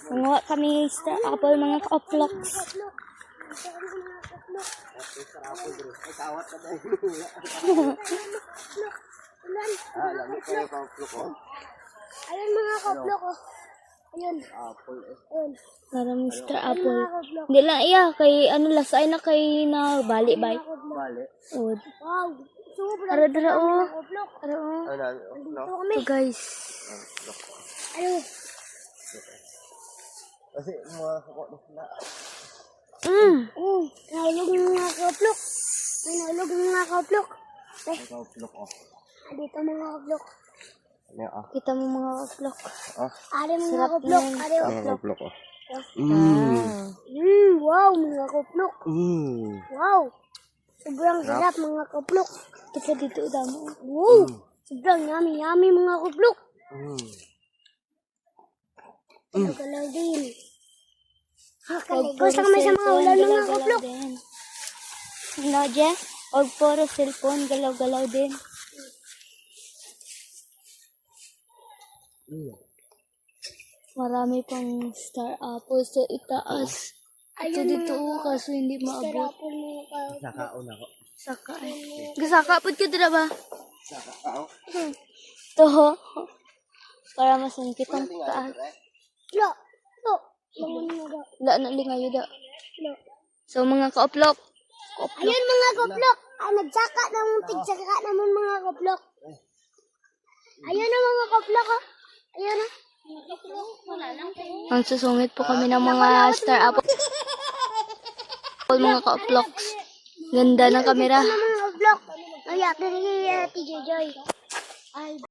Kumuha kami star apple mga ka-oploks. Ayun mga ka-oplok oh. Ayun. Maraming star apple. Hindi lang iya kay ano lasay na kay na bali bay. Bali. Od. Wow. Ara dara oh. Ara oh. Kami. So guys. Ano? Kasi mga na. Nahulog ng mga ka-oplok. May nahulog ng mga ka-oplok. Ka-oplok oh. Dito mga ka-oplok. Ano ah? Kita mo mga ka-oplok. Ari mga Sarap ka-oplok. yan. Ari oh. Ka-oplok oh. Wow, mga ka-oplok. Wow. Sobrang sarap mga ka-oplok. Kita dito damo. Wow. Sobrang yummy mga ka-oplok. Galaw din. Gusto kami sa mga ulan ng mga ka-oplok. Ano Jess? Og puro cellphone galaw-galaw din. Marami pang star apple sa itaas. Ito dito kaso hindi maabot. Sakaon ako. Saka eh. Gasaka po ka dira ba? Sakaon. Toho. Para masungkit ang taas. Lo. Bangun mo daw. Wala na lingayo da. Lo. So mga ka-oplok. Ayun mga ka-oplok. Ay, nagsaka naman, tigsaka naman mga ka-oplok. Ayun na mga ka-oplok oh. Ayun na. Ang susungit po kami ng mga star apple. Mga ka-oploks. Ganda ng kamera. Mga ka-oplok. Ay, ate ni Ate Joy. Ay.